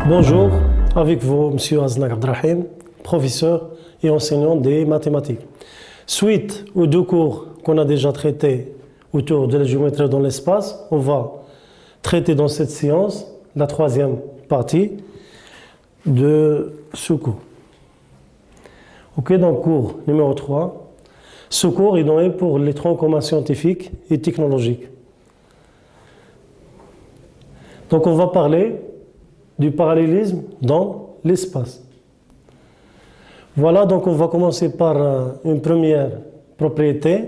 Bonjour, avec vous, M. Aznak Abdrahim, professeur et enseignant des mathématiques. Suite aux deux cours qu'on a déjà traités autour de la géométrie dans l'espace, on va traiter dans cette séance la troisième partie de ce cours. Ok, donc cours numéro 3. Ce cours est donné pour les troncs communs scientifiques et technologiques. Donc on va parler du parallélisme dans l'espace. Voilà, donc on va commencer par une première propriété.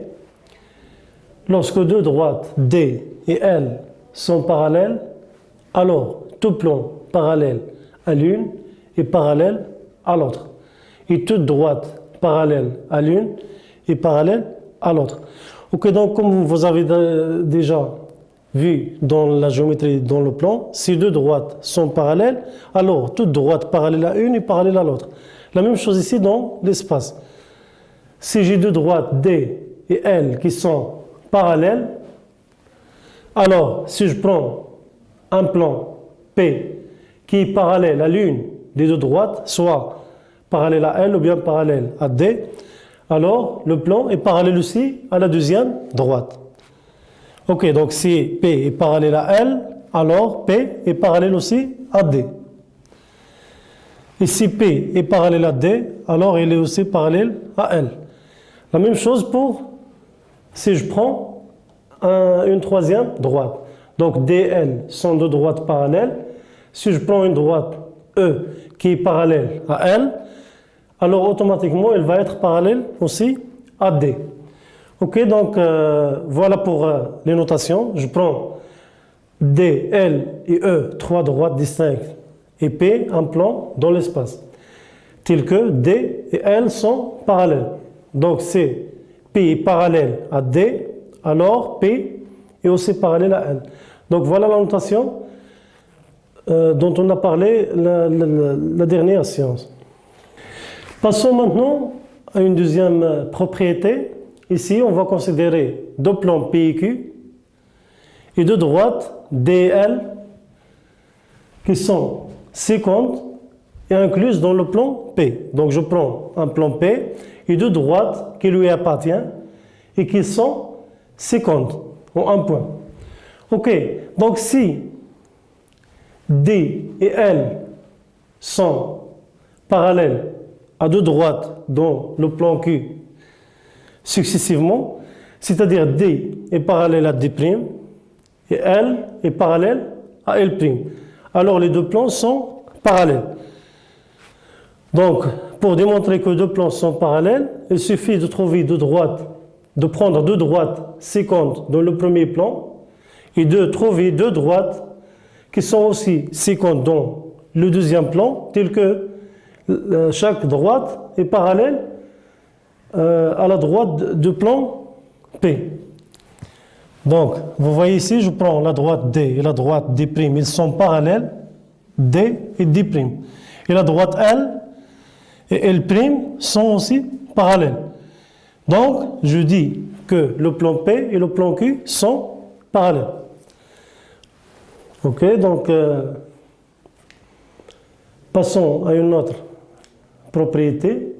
Lorsque deux droites D et L sont parallèles, alors tout plan parallèle à l'une est parallèle à l'autre. Et toute droite parallèle à l'une est parallèle à l'autre. Ok, donc comme vous avez déjà vu dans la géométrie, dans le plan, si deux droites sont parallèles, alors toute droite parallèle à une est parallèle à l'autre. La même chose ici dans l'espace. Si j'ai deux droites D et L qui sont parallèles, alors si je prends un plan P qui est parallèle à l'une des deux droites, soit parallèle à L ou bien parallèle à D, alors le plan est parallèle aussi à la deuxième droite. Ok, donc si P est parallèle à L, alors P est parallèle aussi à D. Et si P est parallèle à D, alors il est aussi parallèle à L. La même chose pour si je prends une troisième droite. Donc D et L sont deux droites parallèles. Si je prends une droite E qui est parallèle à L, alors automatiquement elle va être parallèle aussi à D. Ok, donc voilà pour les notations. Je prends D, L et E, trois droites distinctes, et P, un plan dans l'espace, tel que D et L sont parallèles. Donc c'est P est parallèle à D, alors P est aussi parallèle à L. Donc voilà la notation dont on a parlé la dernière séance. Passons maintenant à une deuxième propriété. Ici, on va considérer deux plans P et Q et deux droites D et L qui sont séquentes et incluses dans le plan P. Donc je prends un plan P et deux droites qui lui appartiennent et qui sont séquentes en un point. Ok, donc si D et L sont parallèles à deux droites dans le plan Q successivement, c'est-à-dire D est parallèle à D' et L est parallèle à L'. Alors les deux plans sont parallèles. Donc, pour démontrer que deux plans sont parallèles, il suffit de trouver deux droites, de prendre deux droites séquentes dans le premier plan et de trouver deux droites qui sont aussi séquentes dans le deuxième plan, tel que chaque droite est parallèle à la droite du plan P. Donc, vous voyez ici, je prends la droite D et la droite D', ils sont parallèles, D et D'. Et la droite L et L' sont aussi parallèles. Donc, je dis que le plan P et le plan Q sont parallèles. Ok, donc, passons à une autre propriété.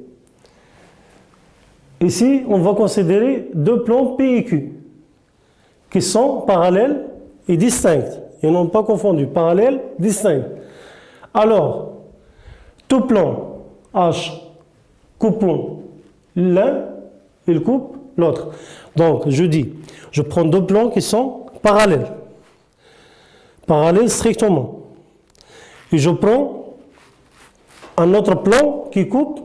Ici, on va considérer deux plans P et Q qui sont parallèles et distincts. Ils n'ont pas confondu, parallèles, distincts. Alors, tout plan H coupant l'un, il coupe l'autre. Donc, je dis, je prends deux plans qui sont parallèles. Parallèles strictement. Et je prends un autre plan qui coupe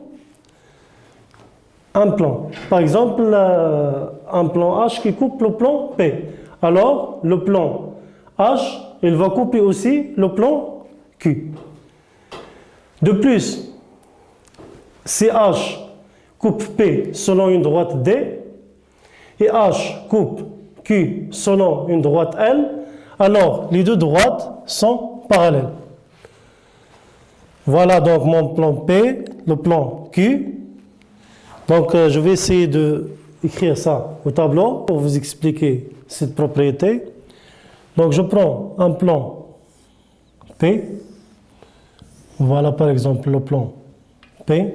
un plan. Par exemple, un plan H qui coupe le plan P. Alors, le plan H, il va couper aussi le plan Q. De plus, si H coupe P selon une droite D et H coupe Q selon une droite L, alors les deux droites sont parallèles. Voilà donc mon plan P, le plan Q. Donc, je vais essayer d'écrire ça au tableau pour vous expliquer cette propriété. Donc, je prends un plan P Voilà par exemple le plan P.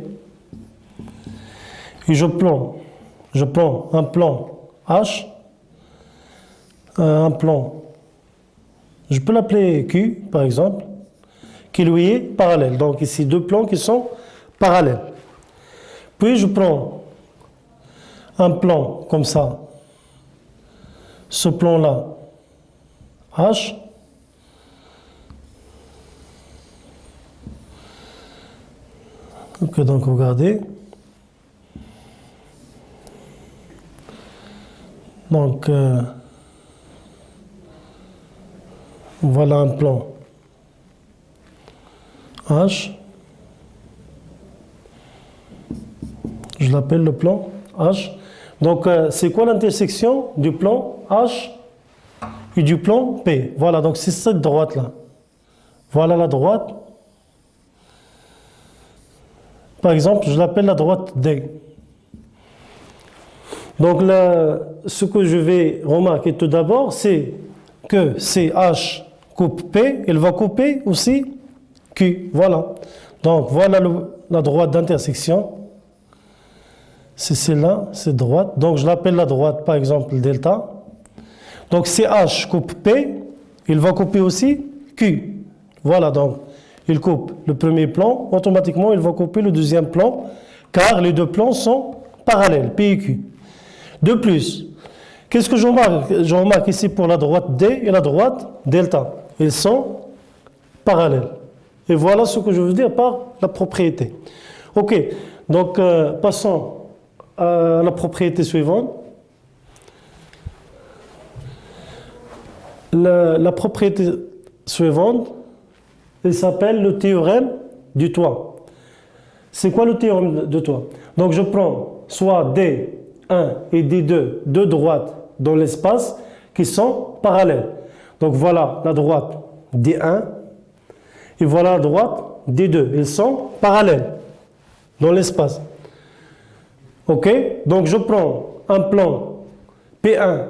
Et je prends un plan H, un plan, je peux l'appeler Q par exemple, qui lui est parallèle. Donc ici deux plans qui sont parallèles. Puis je prends un plan comme ça, ce plan-là, H, ok, donc regardez, donc voilà un plan H, je l'appelle le plan H. Donc c'est quoi l'intersection du plan H et du plan P? Voilà, donc c'est cette droite là. Voilà la droite. Par exemple, je l'appelle la droite D. Donc là, ce que je vais remarquer tout d'abord, c'est que si H coupe P, il va couper aussi Q. Voilà. Donc voilà la droite d'intersection. C'est celle-là, cette droite. Donc je l'appelle la droite, par exemple, delta. Donc si H coupe P, il va couper aussi Q. Voilà, donc il coupe le premier plan, automatiquement il va couper le deuxième plan, car les deux plans sont parallèles, P et Q. De plus, qu'est-ce que je remarque? Je remarque ici pour la droite D et la droite delta. Ils sont parallèles. Et voilà ce que je veux dire par la propriété. Ok, donc passons à la propriété suivante. La propriété suivante, elle s'appelle le théorème du toit. C'est quoi le théorème du toit? Donc je prends soit D1 et D2, deux droites dans l'espace qui sont parallèles. Donc voilà la droite D1 et voilà la droite D2. Ils sont parallèles dans l'espace. Ok? Donc je prends un plan P1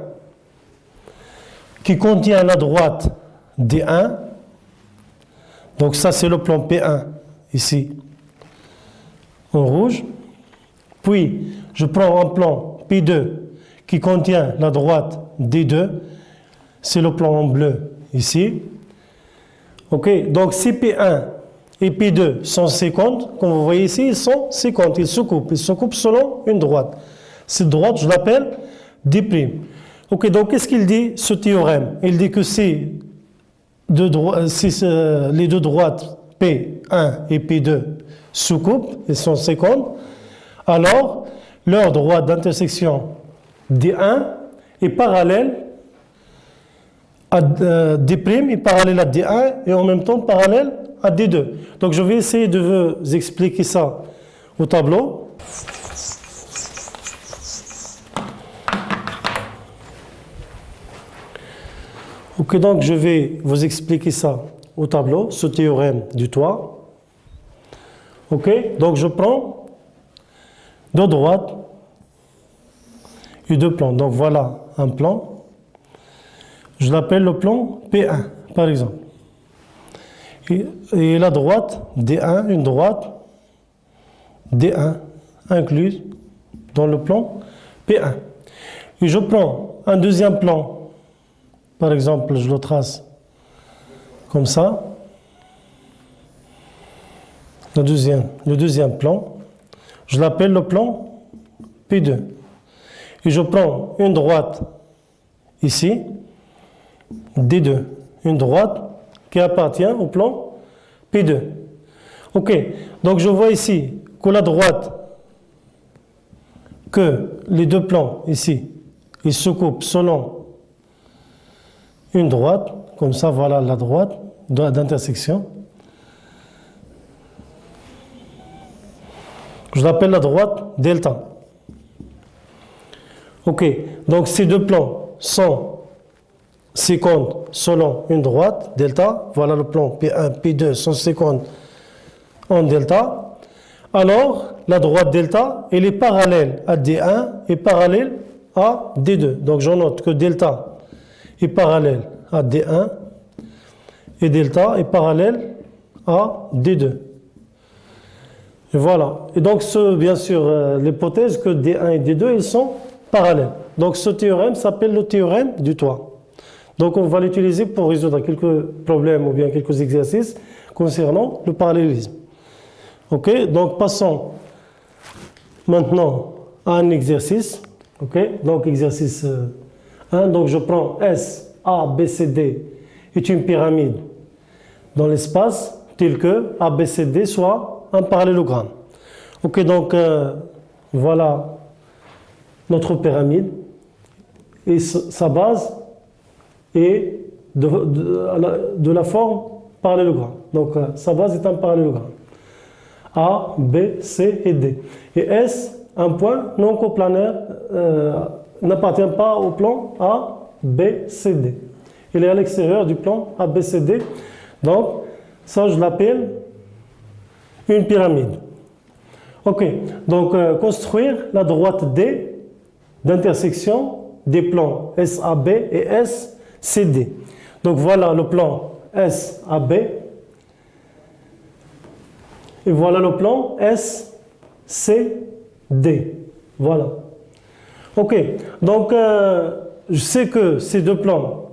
qui contient la droite D1. Donc ça c'est le plan P1 ici en rouge. Puis je prends un plan P2 qui contient la droite D2. C'est le plan en bleu ici. Ok, donc si P1 et P2 sont 50, comme vous voyez ici, ils sont 50, ils se coupent selon une droite. Cette droite, je l'appelle D'. Ok, donc qu'est-ce qu'il dit ce théorème? Il dit que si les deux droites P1 et P2 se coupent, ils sont 50, alors leur droite d'intersection D1 est parallèle à D', est parallèle à D1 et en même temps parallèle à D2. Donc je vais essayer de vous expliquer ça au tableau. Ok, donc je vais vous expliquer ça au tableau, ce théorème du toit. Ok, donc je prends deux droites et deux plans. Donc voilà un plan. Je l'appelle le plan P1, par exemple. Et la droite D1, une droite D1 incluse dans le plan P1. Et je prends un deuxième plan. Par exemple, je le trace comme ça. Le deuxième plan, je l'appelle le plan P2. Et je prends une droite ici, D2, une droite qui appartient au plan P2. Ok, donc je vois ici que la droite, que les deux plans ici, ils se coupent selon une droite, comme ça, voilà la droite d'intersection. Je l'appelle la droite delta. Ok, donc ces deux plans sont 50 selon une droite delta. Voilà le plan P1, P2 sont 50 en delta. Alors, la droite delta, elle est parallèle à D1 et parallèle à D2. Donc, je note que delta est parallèle à D1 et delta est parallèle à D2. Et voilà. Et donc, bien sûr, l'hypothèse que D1 et D2, ils sont parallèles. Donc, ce théorème s'appelle le théorème du toit. Donc, on va l'utiliser pour résoudre quelques problèmes ou bien quelques exercices concernant le parallélisme. OK? Donc, passons maintenant à un exercice. OK? Donc, exercice 1. Donc, je prends S, A, B, C, D est une pyramide dans l'espace tel que A, B, C, D soit un parallélogramme. OK? Donc, voilà notre pyramide et sa base est de la forme parallélogramme. Donc, sa base est un parallélogramme. A, B, C et D. Et S, un point non coplanaire, n'appartient pas au plan A, B, C, D. Il est à l'extérieur du plan A, B, C, D. Donc, ça, je l'appelle une pyramide. OK. Donc, construire la droite D d'intersection des plans SAB et SCD. Donc, voilà le plan SAB. Et voilà le plan SCD. Voilà. OK. Donc, je sais que ces deux plans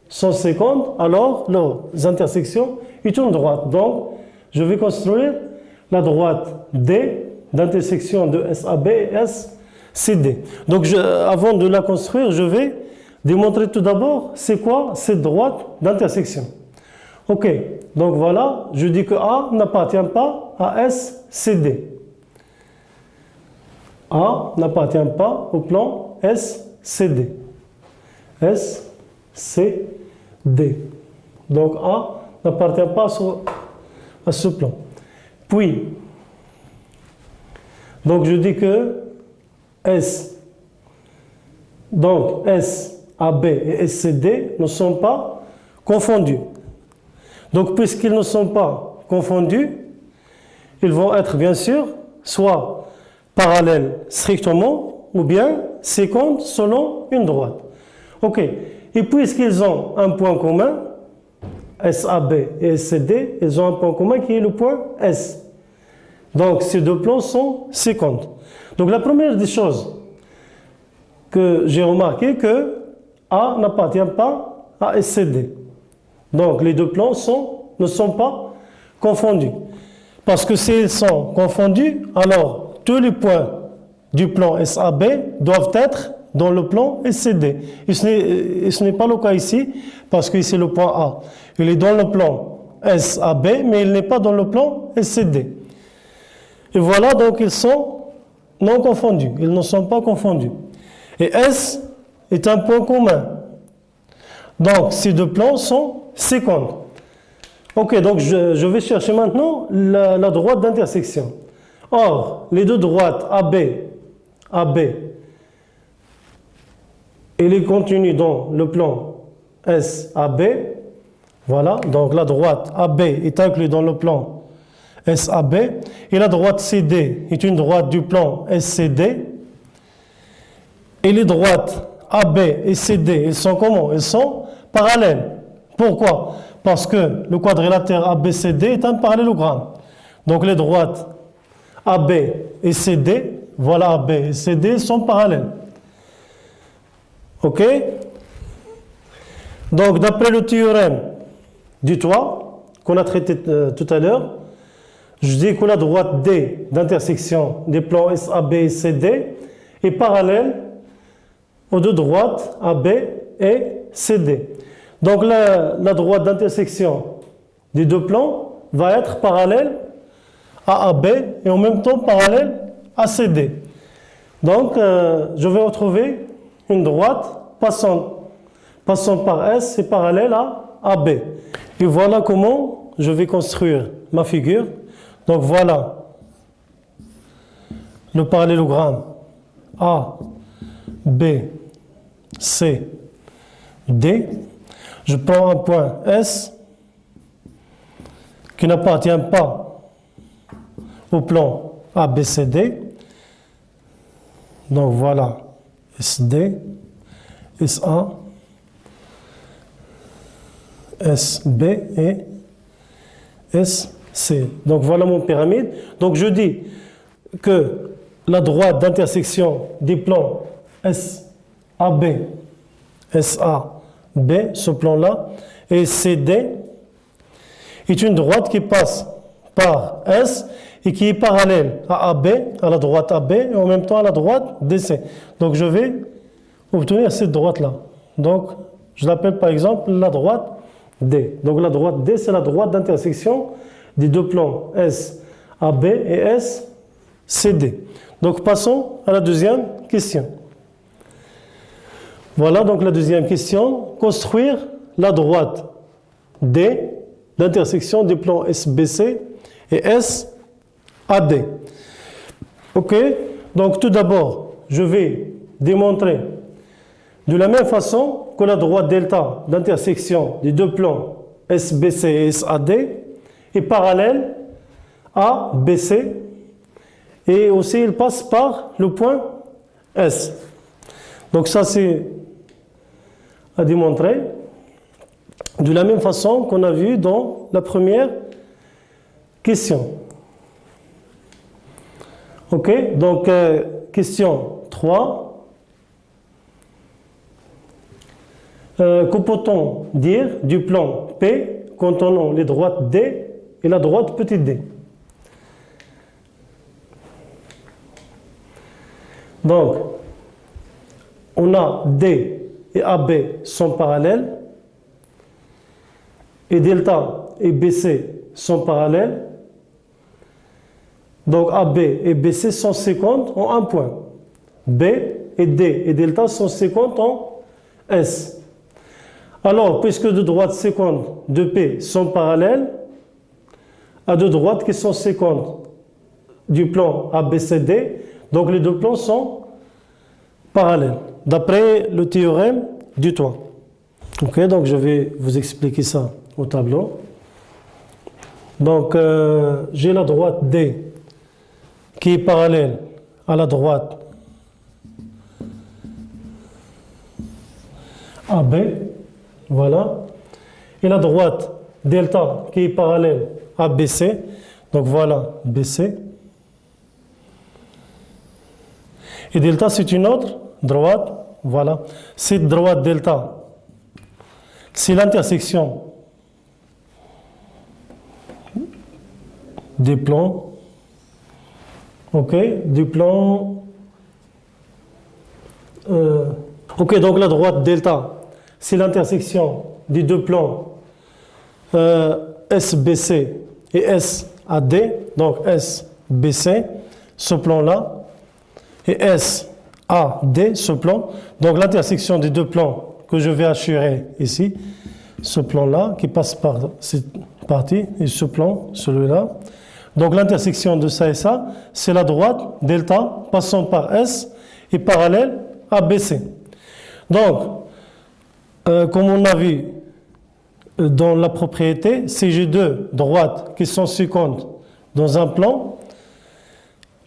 sont 50, alors leurs intersections est une droite. Donc, je vais construire la droite D d'intersection de SAB et SCD. Donc, avant de la construire, je vais démontrer tout d'abord c'est quoi cette droite d'intersection. OK. Donc, voilà, je dis que A n'appartient pas à SCD. A n'appartient pas au plan SCD. SCD. Donc A n'appartient pas à ce plan. Puis, donc je dis que donc S, AB et SCD ne sont pas confondus. Donc puisqu'ils ne sont pas confondus, ils vont être bien sûr soit parallèles strictement ou bien sécondes selon une droite. OK. Et puisqu'ils ont un point commun, SAB et SCD, ils ont un point commun qui est le point S. Donc ces deux plans sont sécondes. Donc la première des choses que j'ai remarqué que A n'appartient pas à SCD. Donc les deux plans ne sont pas confondus. Parce que s'ils sont confondus, alors tous les points du plan SAB doivent être dans le plan SCD. Et ce n'est pas le cas ici, parce que c'est le point A. Il est dans le plan SAB, mais il n'est pas dans le plan SCD. Et voilà, donc ils sont non confondus. Ils ne sont pas confondus. Et S est un point commun. Donc ces deux plans sont sécondes. OK, donc je vais chercher maintenant la droite d'intersection. Or, les deux droites AB, elle est contenue dans le plan SAB. Voilà, donc la droite AB est inclue dans le plan SAB. Et la droite CD est une droite du plan SCD. Et les droites AB et CD, elles sont comment? Elles sont parallèles. Pourquoi? Parce que le quadrilatère ABCD est un parallélogramme. Donc les droites AB et CD, voilà AB et CD, sont parallèles. OK? Donc d'après le théorème du toit qu'on a traité tout à l'heure, je dis que la droite D d'intersection des plans SAB et CD est parallèle aux deux droites AB et CD. Donc la droite d'intersection des deux plans va être parallèle à AB et en même temps parallèle à CD. Donc je vais retrouver une droite passant par S et parallèle à AB. Et voilà comment je vais construire ma figure. Donc voilà le parallélogramme A, B, C, D. Je prends un point S qui n'appartient pas au plan ABCD. Donc voilà SD, SA, SB et SC. C. Donc voilà mon pyramide. Donc je dis que la droite d'intersection des plans SAB, ce plan-là, et CD, est une droite qui passe par S et qui est parallèle à AB, à la droite AB, et en même temps à la droite DC. Donc je vais obtenir cette droite-là. Donc je l'appelle par exemple la droite D. Donc la droite D, c'est la droite d'intersection des deux plans SAB et SCD. Donc passons à la deuxième question. Voilà donc la deuxième question. Construire la droite D d'intersection des plans SBC et SAD. Ok, donc tout d'abord, je vais démontrer de la même façon que la droite delta d'intersection des deux plans SBC et SAD est parallèle à BC et aussi il passe par le point S. Donc ça c'est à démontrer de la même façon qu'on a vu dans la première question. Ok, donc question 3. Que peut-on dire du plan P contenant les droites D et la droite petite d? Donc, on a D et AB sont parallèles et delta et BC sont parallèles. Donc AB et BC sont séquentes en un point. B et D et delta sont séquentes en S. Alors, puisque deux droites séquentes de P sont parallèles à deux droites qui sont séquentes du plan ABCD, donc les deux plans sont parallèles, d'après le théorème du toit. Ok, donc je vais vous expliquer ça au tableau. Donc, j'ai la droite D qui est parallèle à la droite AB, voilà, et la droite delta qui est parallèle à BC, donc voilà BC, et delta c'est une autre droite, voilà, cette droite delta, c'est l'intersection des plans, ok, du plan, ok, donc la droite delta, c'est l'intersection des deux plans SBC et SAD, donc SBC, ce plan-là, et SAD, ce plan. Donc l'intersection des deux plans que je vais assurer ici, ce plan-là, qui passe par cette partie, et ce plan, celui-là. Donc l'intersection de ça et ça, c'est la droite delta passant par S et parallèle à BC. Donc, comme on a vu dans la propriété, si j'ai deux droites qui sont séquentes dans un plan,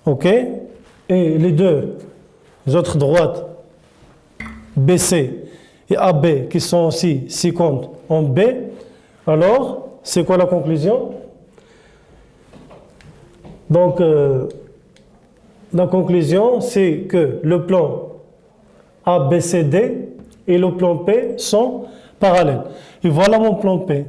ok, et les deux autres droites BC et AB qui sont aussi séquentes en B, alors c'est quoi la conclusion? Donc la conclusion c'est que le plan ABCD et le plan P sont parallèles. Et voilà mon plan P.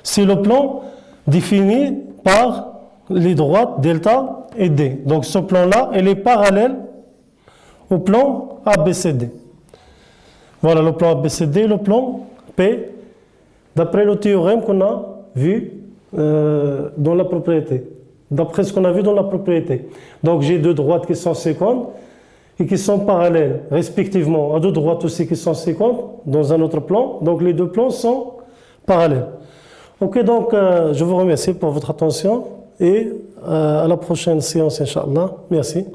C'est le plan défini par les droites delta et D. Donc ce plan-là, il est parallèle au plan ABCD. Voilà le plan ABCD et le plan P, d'après le théorème qu'on a vu dans la propriété. D'après ce qu'on a vu dans la propriété. Donc j'ai deux droites qui sont séquentes et qui sont parallèles, respectivement, à deux droites aussi qui sont séquentes dans un autre plan. Donc les deux plans sont parallèles. Ok, donc je vous remercie pour votre attention et à la prochaine séance, Inch'Allah. Merci.